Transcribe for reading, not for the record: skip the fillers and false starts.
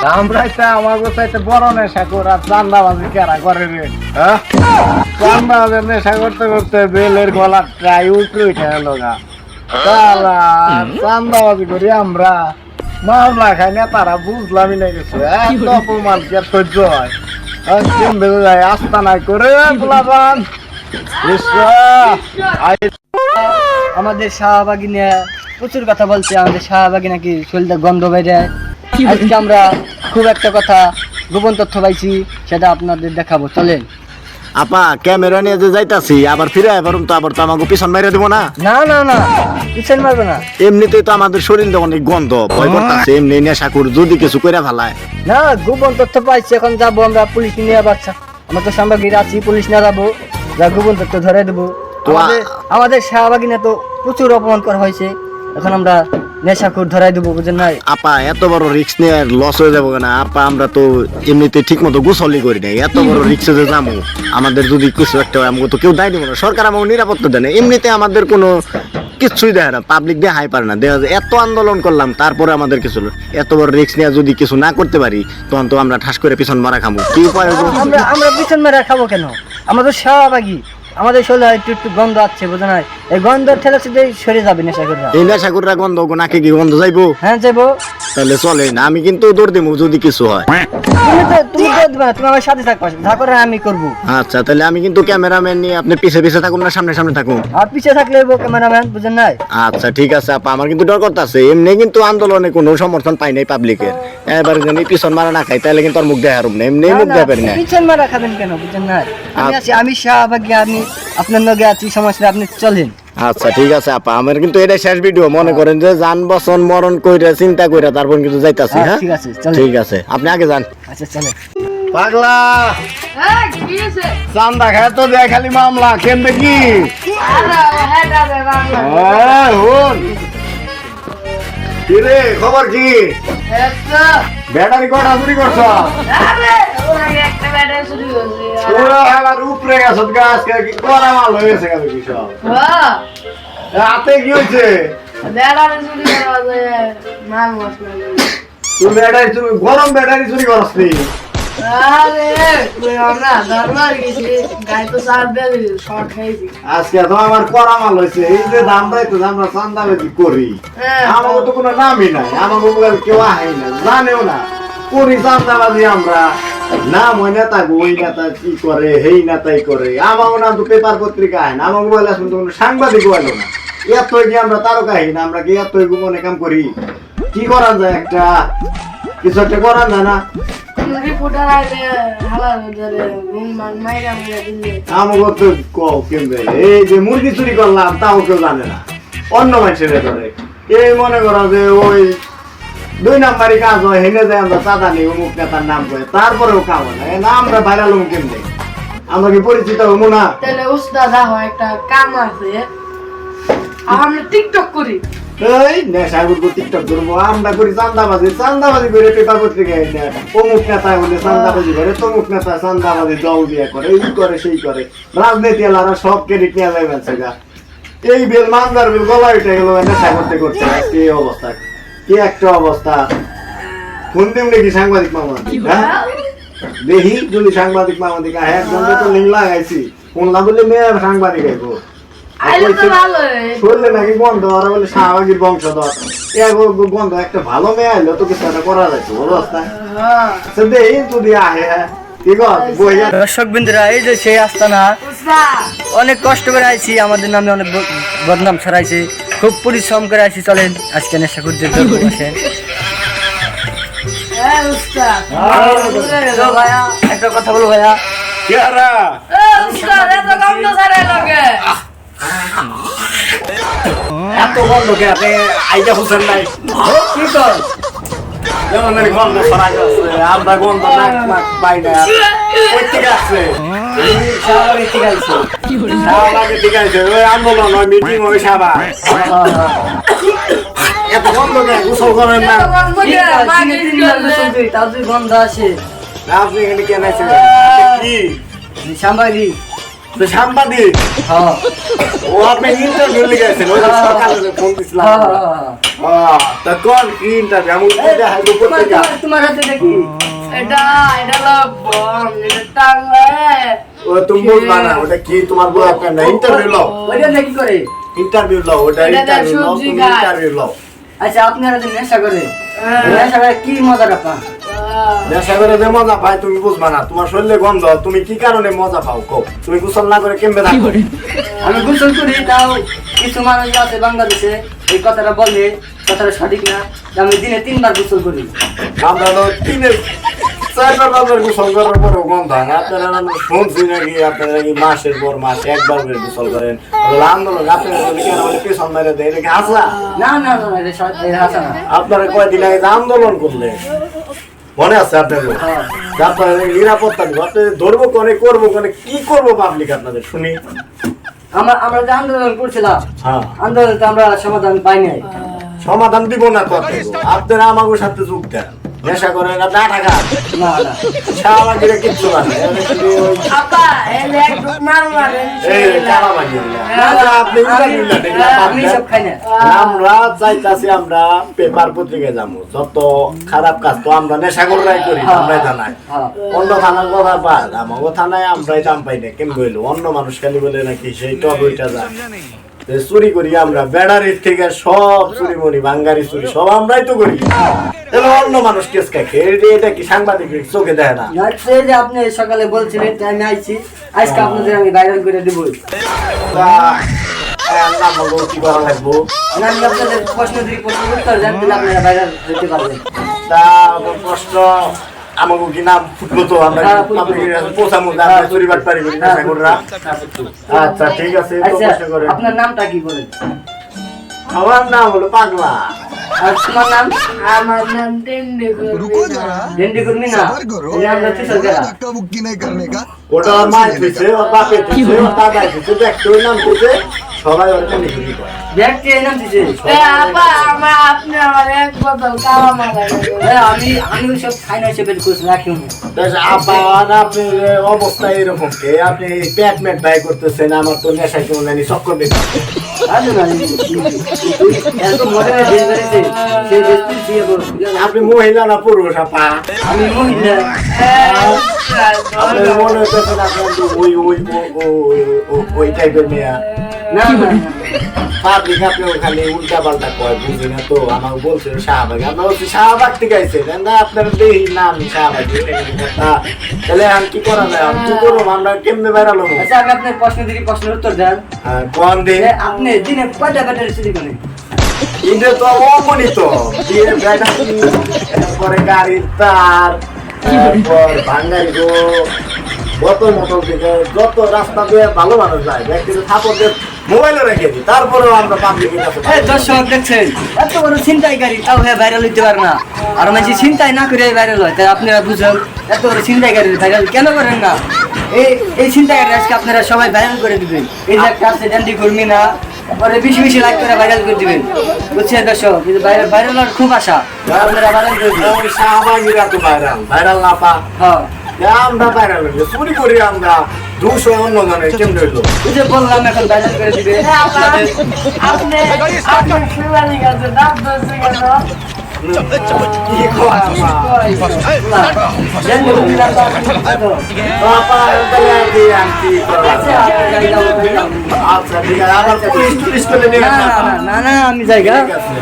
আমরা আমাকে চাইতে বড় নেশা করা চান্দাবাজি কেরা করে রে, হ্যাঁ? চান্দাবাজের নেশা করতে করতে বেলের গলা প্রায় উঠে উঠে গেল গা। চান্দাবাজি করি আমরা, মামলা খাই না তারা বুঝলামই না কিছু। এত অপমান কি আর সহ্য হয়? বেঁধে যায় আস্তা নাই করে পোলাপান। আমাদের শাহবাগি নিয়ে প্রচুর কথা বলছে, আমাদের শাহবাগি নাকি শরীরটা গন্ধ বাইরে। আজকে আমরা খুব একটা কথা গোপন তথ্য পাইছি, সেটা আপনাদের দেখাবো, চলেন। আপা ক্যামেরা নিয়ে যে যাইতাছি, আবার ফিরে পারুম তো আবার তো আমাকে পিছন মাইরা দিব না? না না না, পিছন মারবে না। এমনিতেই তো আমাদের শরীর অনেক গন্ধ, ভয় করতেছে এমনি নেশা কর যদি কিছু করে ফেলায়। না, গোপন তথ্য পাইছি, এখন যাবো আমরা পুলিশ নিয়ে। বাচ্চা আমরা তো সাংবাদিক আছি, পুলিশ নিয়ে যাবো, যা গোপন তথ্য ধরে দেবো। আমাদের শাহবাগি না তো প্রচুর অপমান করা হয়েছে, এখন আমরা নেশাখোর ধরাই দেবো, বুঝেন নাই? আপা এত বড় রিস্ক নিয়ে লস হয়ে যাবো না আপা? আমরা তো এমনিতে ঠিক মতো গোসলই করি নাই, এত বড় রিস্কে যে যাবো, আমাদের যদি কিছু একটা আমাকে তো কেউ দায় দিব না, সরকার আমাকে নিরাপত্তা দেয় না। এমনিতে আমাদের কোনো কিছুই দেয় না, পাবলিক দেখাই পারে না। দেখা যায় এত আন্দোলন করলাম, তারপরে আমাদের কিছু এত বড় রিস্ক নিয়ে যদি কিছু না করতে পারি, তখন তো আমরা ঠাস করে পিছন মারা খাবো। কি উপায় হবো? আমরা পিছন মারা খাবো কেন? আমাদের শাহবাগি, আমাদের শরীরে একটু একটু গন্ধ আছে, বুঝে নাই? এই গন্ধ ঠেলে শুধু সরে যাবে নেশাখোররা। এই নেশাখোররা গন্ধ নাকে কি গন্ধ যাইবো? হ্যাঁ যাইবো। তাহলে চলে না, আমি কিন্তু দৌড় দিব যদি কিছু হয়। তুমি দিবে না, তুমি আমার সাথে থাকবা, যা করে আমি করবো। আচ্ছা তাহলে আমি কিন্তু ক্যামেরাম্যান নিয়ে আপনি পিছে পিছে থাকুন না সামনে সামনে থাকুন? আর পিছে থাকলে ক্যামেরাম্যান, বুঝেন নাই? আচ্ছা ঠিক আছে আপা, আমার কিন্তু ডর করতেছে। এমনি কিন্তু আন্দোলনে কোনো সমর্থন পাই নাই পাবলিকের। এবারে যদি পিছন মারা না খাই তাহলে কিন্তু আর মুখ দেখা না, এমনি মুখ দেখা পারি না। পিছন মারা খাবেন কেন, বুঝেন নাই? আমি আছি, আমি শাহবাগি, আমি আপনার লগে আছি, সমস্যা আপনি চলেন। আচ্ছা ঠিক আছে আপা, আমার কিন্তু এটা শেষ ভিডিও, মনে করেন যে যান বসন মরণ কইরা চিন্তা কইরা তারপর কিন্তু যাইতাছি। হ্যাঁ ঠিক আছে, চলেন। ঠিক আছে, আপনি আগে যান। আচ্ছা চলেন। পাগলা চান্দা খায় তো দেয় খালি মামলা কেমবে কি? কিরে খবর কি? ব্যাটারি কটা চুরি করছ? উপরে গেছ গাছ করা মাল হয়ে গেছে কেন কি সব? রাতে কি হয়েছে? তুই ব্যাটারি চুরি, গরম ব্যাটারি চুরি করস নি? আজকে তো আমার করা মাল হয়েছে, এই যে দাম পাইতো আমরা চান্দাবাজি করি, আমাকে তো কোনো নামই নাই, আমাকে কেউ আহে না, জানেও না করি চান্দাবাজি আমরা। নাম ওই নেতা ওই নেতা কি করে, হেই নেতাই করে, আমাকে নাম তো পেপার পত্রিকা আহে না, আমাকে বলে আসুন তো কোনো সাংবাদিক বলো না। এত কি আমরা তারকাহী না? আমরা কি এত গোপনে কাম করি? কি করা যায়, একটা কিছু একটা করা যায় না? আমাকে তো কও কেমবে, এই যে মুরগি চুরি করলাম তাও কেউ জানে না, অন্য মানুষের ধরে। এই মনে করো যে ওই 2 নাম্বারই কাজ হয়, হেনে যায় আমরা চাঁদা নিই, অমুক নেতার নাম করে, তারপরেও কাম হয় না। আমরা ভাইরাল হবো কেমনে? আমরা কি পরিচিত হবো না? তাহলে উস্তাদ একটা কাম আছে, আমরা টিকটক করি। এই নেশা করবো, টিকটক করবো, আমরা করি চান্দাবাজি। চান্দাবাজি করে পেপার পত্রিকায় অমুক নেতা বলে চান্দাবাজি করে, তমুক নেতা চান্দাবাজি জল দিয়ে করে, এই করে সেই করে। রাজনীতি এলারা সব ক্রেডিট নিয়ে যায় মানছে গা। এই বেল মানদার বেল গলা উঠে গেল নেশা করতে করতে। কি অবস্থা, কি একটা অবস্থা! ফোন দিম নাকি সাংবাদিক মামাদি? হ্যাঁ দেখি যদি সাংবাদিক মামাদি আহে, একজন তো লিঙ্ক লাগাইছি, ফোন না বললে মেয়ে সাংবাদিক আইবো। শুনলে নাকি বন্ধ, ওরা বলে শাহবাগির বংশধর, বন্ধ একটা ভালো মেয়ে আইলো তো কিছু একটা করা যাচ্ছে অবস্থা। দেখি যদি আহে। দর্শক বিন্দুরা, এই যে সেই আস্তানা, অনেক কষ্ট করে আইছি, আমাদের নামে অনেক বদনাম ছড়াইছে, খুব পরিশ্রম করে আইছি। চলেন আজকে নেশা করতে বসেন। ভাইয়া একটা কথা বলো ভাইয়া। এত বন্ধ কে আপনি আইডিয়া বুঝছেন নাই? কি কর যেমন গন্ধ ছড়াই যাচ্ছে, আমরা গন্ধ নাক পাই না। ওই ঠিক আছে, শাহবাগে ঠিক আছে, শাহবাগে ঠিক আছে, ওই আন্দোলন হয়, মিটিং হয় সভা। এত গন্ধ কে? গোসল করেন না? গন্ধ আসে। আপনি এখানে কেন আছেন? কি সাংবাদিক তো সাংবাদিক হ্যাঁ ও আপনি ইন্টারভিউ লিখেছেন ওই যে সকালে যে ফোন দিছিলাম আমরা। তা কোন কি ইন্টারভিউ আমি এটা হাইবো করতে গা তোমার হাতে দেখি এটা হলো বম, এটা টাঙ্গায়। ও তুমি বলবা না ওটা কি তোমার বউ আপনার না ইন্টারভিউ লও ওইটা দেখি করে ইন্টারভিউ লও ওটা এটা ইন্টারভিউ লও সবজি তুমি গাছ। ইন্টারভিউ লও আচ্ছা আপনারা যে নেশা করে হ্যাঁ। নেশা করে কি মজাটা পান নেশা করে যে মজা পাই তুমি বুঝবা না তোমার শরীরে গন্ধ তুমি কি কারণে মজা পাও কও তুমি গোসল না করে কেমনে থাকো আমি গোসল করি তাও কিছু মানুষ আছে বাংলাদেশে এই কথাটা বলে কথাটা সঠিক না যে আমি দিনে 3 বার গোসল করি আমরা তো তিনের চারবার বাবার গোসল করার পরও গন্ধ হয় না আপনারা না শুনছি নাকি আপনারা নাকি মাসের পর মাস একবার করে গোসল করেন ওগুলো আন্দোলন আপনারা যদি কেন বলে পেছন মেরে দেয় এটা কি হাসা না না না এটা হাসা না আপনারা কয়দিন আগে যে আন্দোলন করলেন মনে আছে আপনাদের হ্যাঁ। আপনারা নিরাপত্তা দিব আপনাদের ধরবো কোনে করবো কোনে কি করবো পাবলিক আপনাদের শুনি আমরা যে আন্দোলন করছিলাম হ্যাঁ আন্দোলন তো আমরা সমাধান পাই নাই সমাধান দিব না কত আপনারা আমাদের সাথে যোগ দেন নেশা করেন আপনি আটা খান না না শাহবাগিরে কিচ্ছু লাগে আপা, এলে একটু মারমারেন, এই কারা বাগিয়ে আপনি ইন্টারভিউ না দেখলাম আমি সব খাই না আমরা চাইতাছি আমরা পেপার পত্রিকায় যাবো যত খারাপ কাজ তো আমরা নেশাগররাই করি আমরাই জানাই হ্যাঁ অন্য থানার কথা পার আমাকে থানায় আমরাই দাম পাই না কেমন হইলো অন্য মানুষ খালি বলে নাকি সেই টক ওইটা যায় তো চুরি করি আমরা বেড়ারির থেকে সব চুরি মরি বাঙ্গারি চুরি সব আমরাই তো করি তাহলে অন্য মানুষ কেস কাকে এটা কি সাংবাদিক চোখে দেয় না আজকে যে আপনি সকালে বলছিলেন যে আমি আইছি আজকে আপনাদের আমি ভাইরাল করে দেবো তা আমাকে কি করা লাগবো আমি আপনাদের প্রশ্ন দিই প্রশ্ন উত্তর দেন তাহলে আপনারা ভাইরাল হতে পারবেন তা প্রশ্ন আমাকে কি নাম ফুটবো তো আমরা হ্যাঁ, ফুটবো। পোষামু আমরা চুরি বাট পারি করি নেশাগররা আচ্ছা ঠিক আছে তো আচ্ছা প্রশ্ন করে আপনার নামটা কি বলেন আমার নাম হলো পাগলা আর তোমার নাম আমার নাম টেন্ডুলকার रुको जरा ভেন্ডি কর্মী না सबर करो এই নামটা কিসের গেলা धक्का मुक्की नहीं करने का ওটা ওর মায়ের দিচ্ছে ওর বাপের দিচ্ছে ওর দাদার দিচ্ছে দেখতে ওই নাম দিচ্ছে সবাই ওর কেন চুরি করে ব্যক্তি এই নাম দিছে আপা, আপনি আমার এক বোতল কাওয়া মারা হ্যাঁ, আমি সব খাই না সে বের করে রাখিও না আবার আপনি অবস্থা এরকম কে আপনি পেট মেট বাই করতেছেন আমার তো নেশা কেমন জানি চক্কর দিচ্ছে আরে না এত মডেল দেশ বেরিয়েছে সেই দেশ দিয়ে বল আপনি মহিলা না পুরুষ আপা আমি মহিলা আপনার মনে হইতেছে না আপনার ওই ওই ওই টাইপের মেয়া না না পাবলিক আপনি ওখানে উল্টা পাল্টা কয় বুঝি না তো আমার বলছে শাহবাগ আমরা বলছি শাহবাগ থেকে আইছে না আপনার দেখি না আমি শাহবাগ তাহলে আমি কি করা যায় আমি কি করবো আমরা কেমনে বেড়ালো আচ্ছা আমি আপনার প্রশ্ন দিই প্রশ্নের উত্তর দেন কোন দিন যে আপনি দিনে কয়টা ব্যাটারি চুরি করেন কিন্তু তো অগণিত বিয়ের ব্যাটারি তারপরে গাড়ির তার তারপর ভাঙ্গারি গো কত মোটর থেকে যত রাস্তা দিয়ে ভালো মানুষ যায় ব্যক্তিগত থাপড়দের মোবাইলে রেখে দিই তারপরেও আমরা পাবলিকের কাছে এই দর্শক দেখছেন এত বড় ছিনতাইকারী তাও হ্যাঁ ভাইরাল হইতে পারে না আর মানে ছিনতাই না করে ভাইরাল হয় তাই আপনারা বুঝেন এত বড় ছিনতাইকারী ভাইরাল কেন করেন না এই ছিনতাইকারী আজকে আপনারা সবাই ভাইরাল করে দিবেন এই যে একটা আছে ড্যান্ডি কর্মী না পরে বেশি বেশি লাইক করে ভাইরাল করে দিবেন বুঝছেন দর্শক কিন্তু ভাইরাল হওয়ার খুব আশা আপনারা ভাইরাল করে দিবেন ওই শাহবাগীরা তো ভাইরাল না পা হ্যাঁ আমরা ভাইরাল হইলে চুরি করি আমরা 200 অন্য মানে কেমনে হইলো এই যে বললাম এখন ভাইরাল করে দিবে আপনি শিবানী গাছে ডাব ধরছে কেন? কি কয় ড্যান্ডি কর্মী না তো আপনি বাবা তাহলে আমি কি করলাম আচ্ছা ঠিক আছে আবার পুলিশ করে নিয়ে না না না আমি জায়গা ঠিক আছে